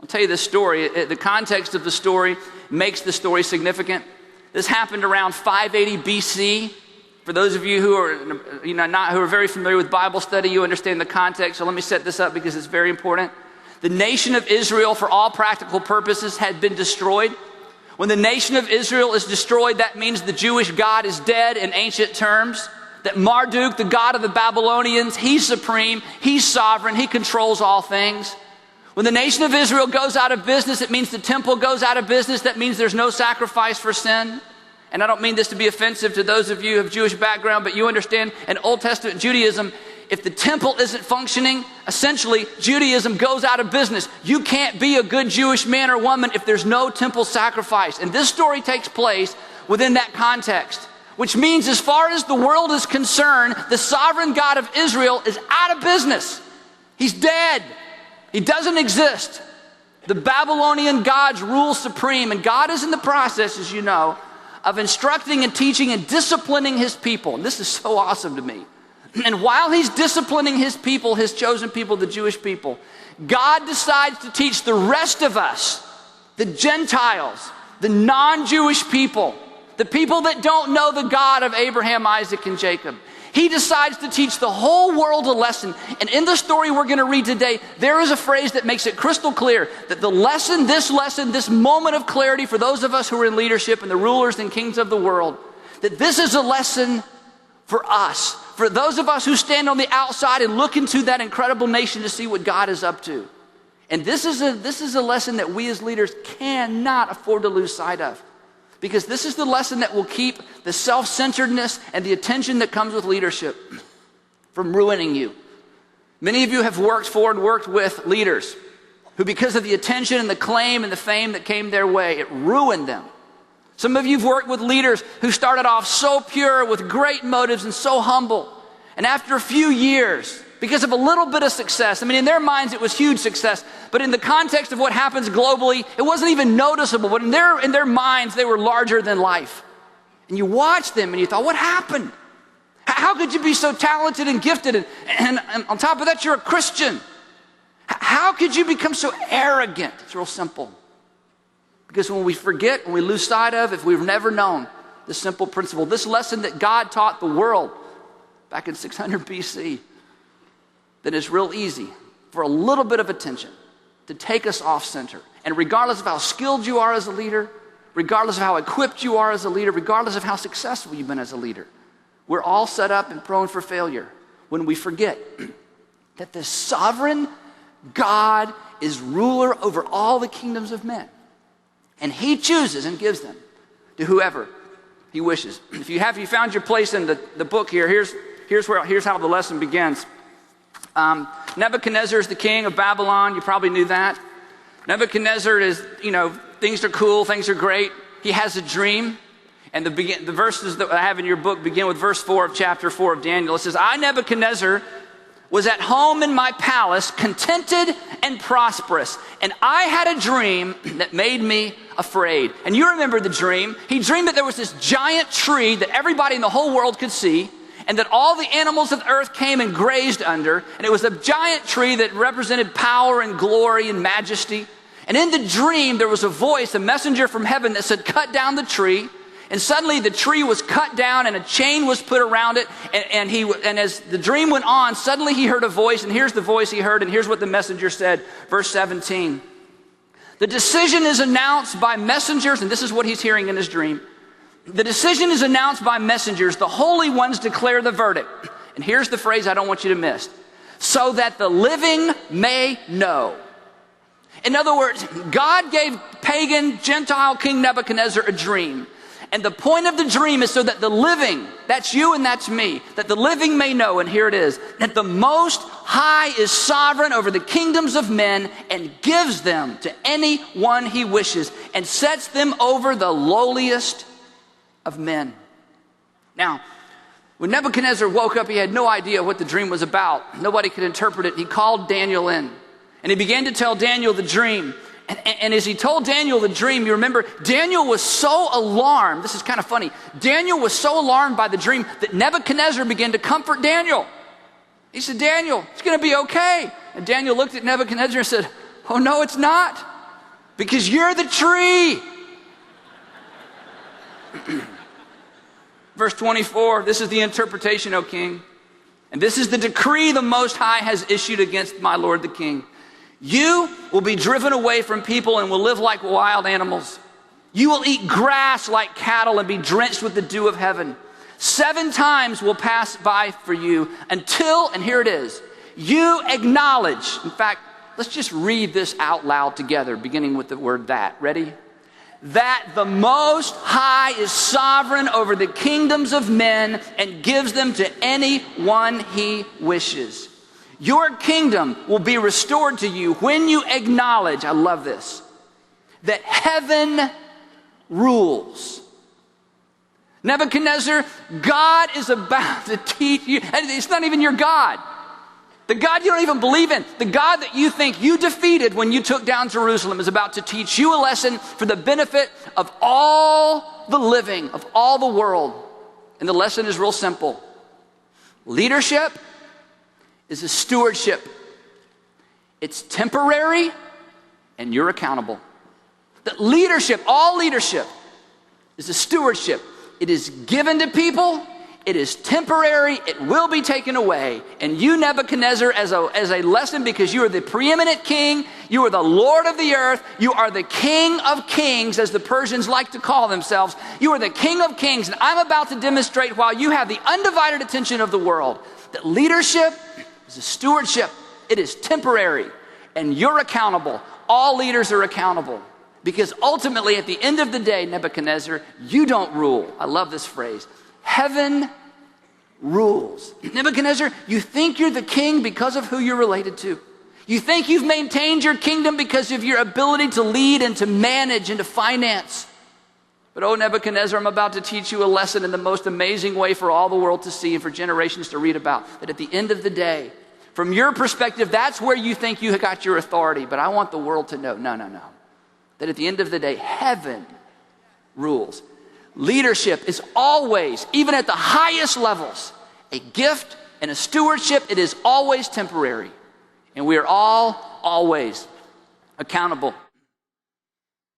I'll tell you this story. The context of the story makes the story significant. This happened around 580 BC. For those of you who are very familiar with Bible study, you understand the context. So let me set this up because it's very important. The nation of Israel, for all practical purposes, had been destroyed. When the nation of Israel is destroyed, that means the Jewish God is dead in ancient terms. That Marduk, the god of the Babylonians, he's supreme, he's sovereign, he controls all things. When the nation of Israel goes out of business, it means the temple goes out of business. That means there's no sacrifice for sin. And I don't mean this to be offensive to those of you of Jewish background, but you understand in Old Testament Judaism, if the temple isn't functioning, essentially Judaism goes out of business. You can't be a good Jewish man or woman if there's no temple sacrifice. And this story takes place within that context, which means as far as the world is concerned, the sovereign God of Israel is out of business. He's dead. He doesn't exist. The Babylonian gods rule supreme, and God is in the process, as you know, of instructing and teaching and disciplining his people. And this is so awesome to me. And while he's disciplining his people, his chosen people, the Jewish people, God decides to teach the rest of us, the Gentiles, the non-Jewish people, the people that don't know the God of Abraham, Isaac, and Jacob. He decides to teach the whole world a lesson. And in the story we're going to read today, there is a phrase that makes it crystal clear that this moment of clarity for those of us who are in leadership and the rulers and kings of the world, that this is a lesson for us, for those of us who stand on the outside and look into that incredible nation to see what God is up to. And this is a lesson that we as leaders cannot afford to lose sight of. Because this is the lesson that will keep the self-centeredness and the attention that comes with leadership from ruining you. Many of you have worked for and worked with leaders who, because of the attention and the claim and the fame that came their way, it ruined them. Some of you have worked with leaders who started off so pure with great motives and so humble. And after a few years, because of a little bit of success, in their minds it was huge success, but in the context of what happens globally, it wasn't even noticeable. But in their minds, they were larger than life. And you watched them and you thought, what happened? How could you be so talented and gifted? And on top of that, you're a Christian. How could you become so arrogant? It's real simple. Because when we forget, when we lose sight of, if we've never known this simple principle, this lesson that God taught the world back in 600 BC, then it's real easy for a little bit of attention to take us off center. And regardless of how skilled you are as a leader, regardless of how equipped you are as a leader, regardless of how successful you've been as a leader, we're all set up and prone for failure when we forget that the sovereign God is ruler over all the kingdoms of men. And he chooses and gives them to whoever he wishes. If you found your place in the book here, here's how the lesson begins. Nebuchadnezzar is the king of Babylon. You probably knew that. Nebuchadnezzar is, things are cool, things are great. He has a dream. And the verses that I have in your book begin with verse 4 of chapter 4 of Daniel. It says, I, Nebuchadnezzar, was at home in my palace, contented and prosperous. And I had a dream that made me afraid. And you remember the dream. He dreamed that there was this giant tree that everybody in the whole world could see, and that all the animals of the earth came and grazed under. And it was a giant tree that represented power and glory and majesty. And in the dream, there was a voice, a messenger from heaven that said, cut down the tree. And suddenly the tree was cut down and a chain was put around it. And as the dream went on, suddenly he heard a voice. And here's the voice he heard. And here's what the messenger said. Verse 17. The decision is announced by messengers. And this is what he's hearing in his dream. The decision is announced by messengers. The holy ones declare the verdict. And here's the phrase I don't want you to miss. So that the living may know. In other words, God gave pagan Gentile King Nebuchadnezzar a dream. And the point of the dream is so that the living, that's you and that's me, that the living may know, and here it is, that the Most High is sovereign over the kingdoms of men and gives them to any one he wishes and sets them over the lowliest of men. Now, when Nebuchadnezzar woke up, he had no idea what the dream was about. Nobody could interpret it. He called Daniel in, and he began to tell Daniel the dream. And as he told Daniel the dream, you remember, Daniel was so alarmed. This is kind of funny. Daniel was so alarmed by the dream that Nebuchadnezzar began to comfort Daniel. He said, Daniel, it's going to be okay. And Daniel looked at Nebuchadnezzar and said, oh, no, it's not. because you're the tree. Verse 24, this is the interpretation, O king. And this is the decree the Most High has issued against my lord the king. You will be driven away from people and will live like wild animals. You will eat grass like cattle and be drenched with the dew of heaven. 7 times will pass by for you until, and here it is, you acknowledge. In fact, let's just read this out loud together, beginning with the word that. Ready? That the Most High is sovereign over the kingdoms of men and gives them to anyone he wishes. Your kingdom will be restored to you when you acknowledge, I love this, that heaven rules. Nebuchadnezzar, God is about to teach you, and it's not even your God. The God you don't even believe in, the God that you think you defeated when you took down Jerusalem is about to teach you a lesson for the benefit of all the living, of all the world. And the lesson is real simple. Leadership is a stewardship. It's temporary, and you're accountable. That leadership, all leadership, is a stewardship. It is given to people. It is temporary. It will be taken away. And you, Nebuchadnezzar, as a lesson, because you are the preeminent king, you are the Lord of the earth, you are the King of kings, as the Persians like to call themselves. You are the King of kings, and I'm about to demonstrate, while you have the undivided attention of the world, that leadership is a stewardship. It is temporary, and you're accountable. All leaders are accountable. Because ultimately, at the end of the day, Nebuchadnezzar, you don't rule. I love this phrase. Heaven rules. Nebuchadnezzar, you think you're the king because of who you're related to. You think you've maintained your kingdom because of your ability to lead and to manage and to finance. But oh, Nebuchadnezzar, I'm about to teach you a lesson in the most amazing way for all the world to see and for generations to read about. That at the end of the day, from your perspective, that's where you think you got your authority. But I want the world to know, no. That at the end of the day, heaven rules. Leadership is always, even at the highest levels, a gift and a stewardship. It is always temporary. And we are all always accountable.